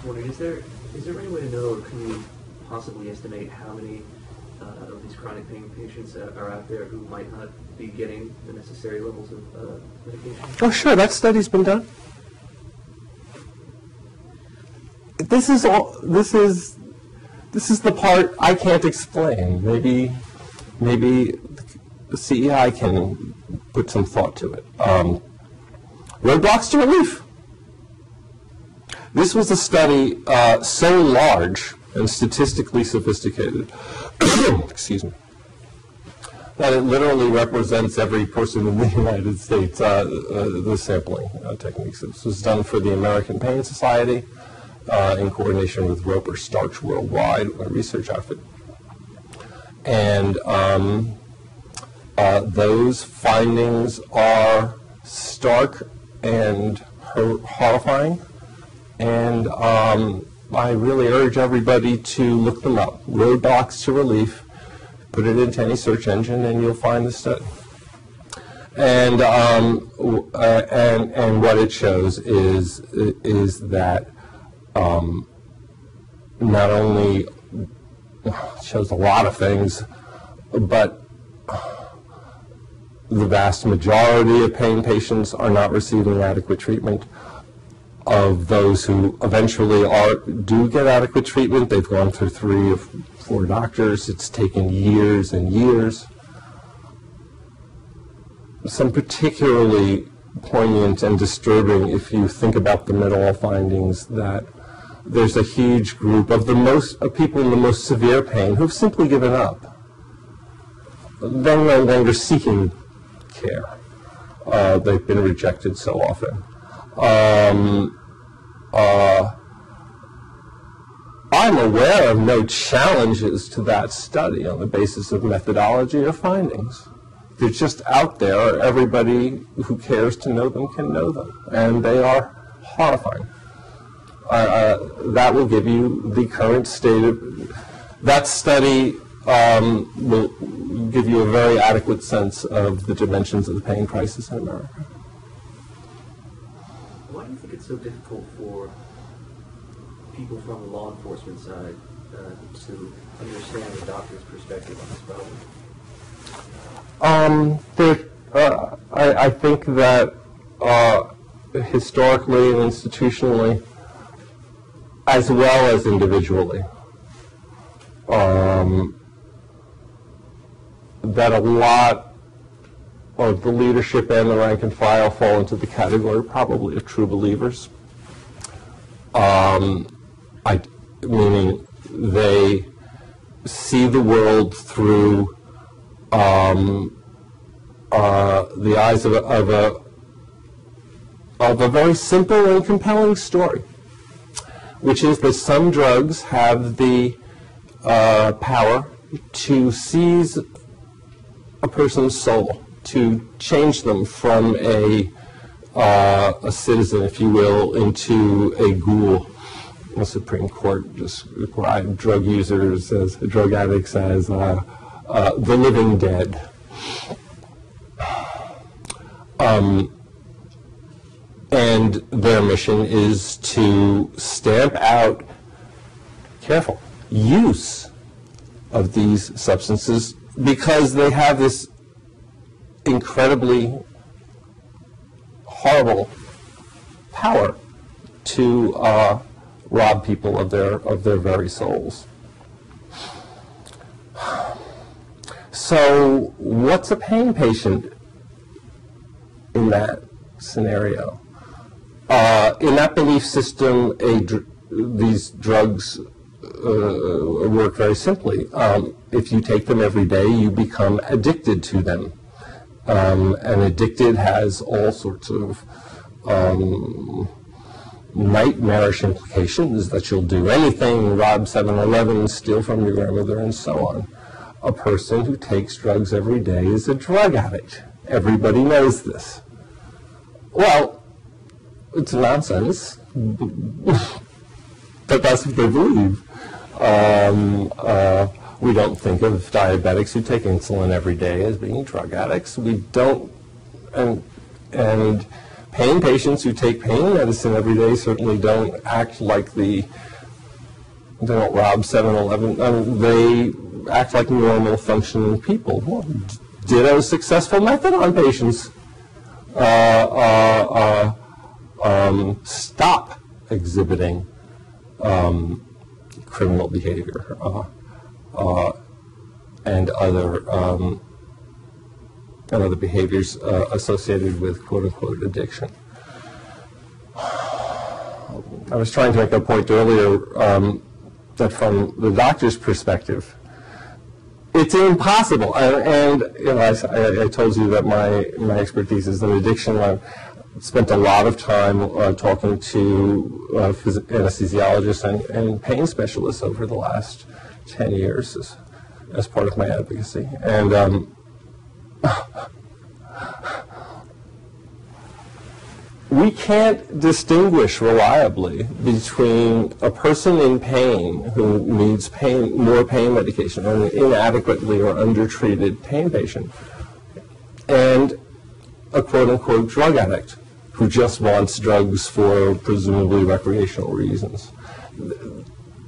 wondering, is there any way to know, or can you possibly estimate how many of these chronic pain patients are out there who might not be getting the necessary levels of medication? Oh, sure. That study's been done. This is the part I can't explain. Maybe the CEI can put some thought to it. Roadblocks to relief. This was a study so large and statistically sophisticated, excuse me, that it literally represents every person in the United States, the sampling techniques. This was done for the American Pain Society in coordination with Roper Starch Worldwide, a research outfit. And those findings are stark and horrifying. And I really urge everybody to look them up. Roadblocks to relief. Put it into any search engine, and you'll find the study. And what it shows is that not only shows a lot of things, but the vast majority of pain patients are not receiving adequate treatment. Of those who eventually do get adequate treatment, they've gone through 3 or 4 doctors. It's taken years and years. Some particularly poignant and disturbing, if you think about them at all, findings that there's a huge group of people in the most severe pain who've simply given up. They're no longer seeking care. They've been rejected so often. I'm aware of no challenges to that study on the basis of methodology or findings. They're just out there. Everybody who cares to know them can know them, and they are horrifying. That will give you the current state of that study. Will give you a very adequate sense of the dimensions of the pain crisis in America. Why do you think it's so difficult for people from the law enforcement side to understand the doctor's perspective on this problem? I think that historically and institutionally, as well as individually, that a lot of the leadership and the rank and file fall into the category probably of true believers. Meaning they see the world through the eyes of a very simple and compelling story, which is that some drugs have the power to seize a person's soul, to change them from a citizen, if you will, into a ghoul. The Supreme Court described drug users as drug addicts as the living dead. And their mission is to stamp out, careful, use of these substances because they have this incredibly horrible power to rob people of their very souls. So what's a pain patient in that scenario? In that belief system, these drugs work very simply. If you take them every day, you become addicted to them. And addicted has all sorts of nightmarish implications, that you'll do anything, rob 7-Eleven, steal from your grandmother, and so on. A person who takes drugs every day is a drug addict. Everybody knows this. Well, it's nonsense, but that's what they believe. We don't think of diabetics who take insulin every day as being drug addicts. We don't, and pain patients who take pain medicine every day certainly don't act like they don't rob 7-Eleven. They act like normal functioning people. Well, ditto successful methadone patients. Stop exhibiting criminal behavior and other behaviors associated with quote-unquote addiction. I was trying to make a point earlier that from the doctor's perspective, it's impossible. And you know, I told you that my expertise is in addiction. I've spent a lot of time talking to anesthesiologists and pain specialists over the last 10 years as part of my advocacy. And we can't distinguish reliably between a person in pain who needs more pain medication, or an inadequately or undertreated pain patient, and a quote-unquote drug addict who just wants drugs for presumably recreational reasons.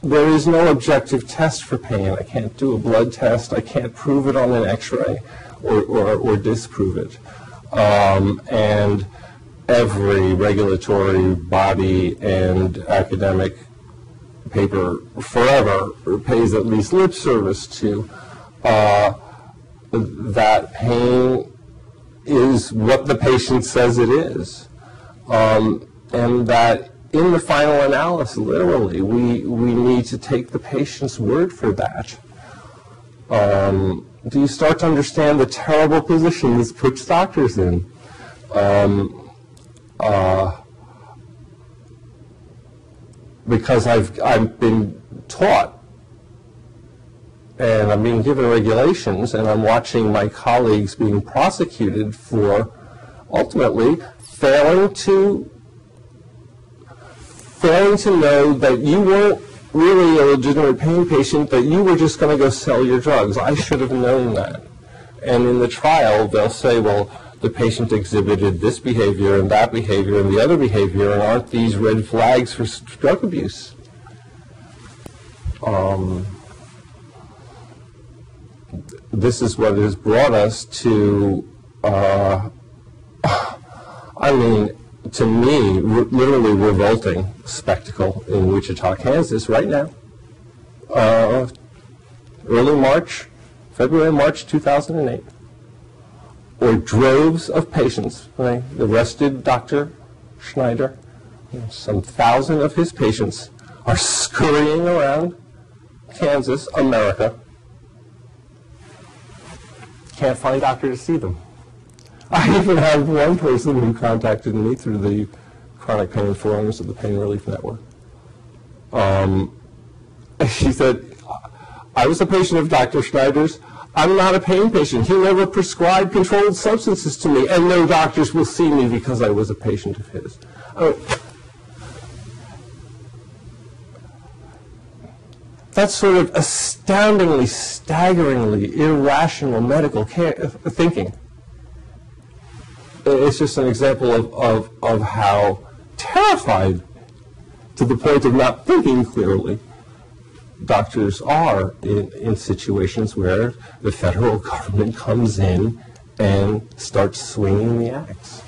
There is no objective test for pain. I can't do a blood test. I can't prove it on an X-ray or disprove it. And every regulatory body and academic paper forever pays at least lip service to that pain is what the patient says it is. And that in the final analysis, literally, we need to take the patient's word for that. Do you start to understand the terrible position this puts doctors in? Because I've been taught, and I'm being given regulations, and I'm watching my colleagues being prosecuted for ultimately failing to know that you weren't really a legitimate pain patient, that you were just going to go sell your drugs. I should have known that. And in the trial, they'll say, well, the patient exhibited this behavior and that behavior and the other behavior, and aren't these red flags for drug abuse? This is what has brought us to, to me, literally revolting spectacle in Wichita, Kansas right now. Early March, February, March 2008. Or droves of patients, right? Arrested Dr. Schneider, some 1,000 of his patients are scurrying around Kansas, America. Can't find a doctor to see them. I even have one person who contacted me through the chronic pain forums of the Pain Relief Network. She said, I was a patient of Dr. Schneider's. I'm not a pain patient. He never prescribed controlled substances to me, and no doctors will see me because I was a patient of his. That's sort of astoundingly, staggeringly irrational medical thinking. It's just an example of how terrified, to the point of not thinking clearly, doctors are in situations where the federal government comes in and starts swinging the axe.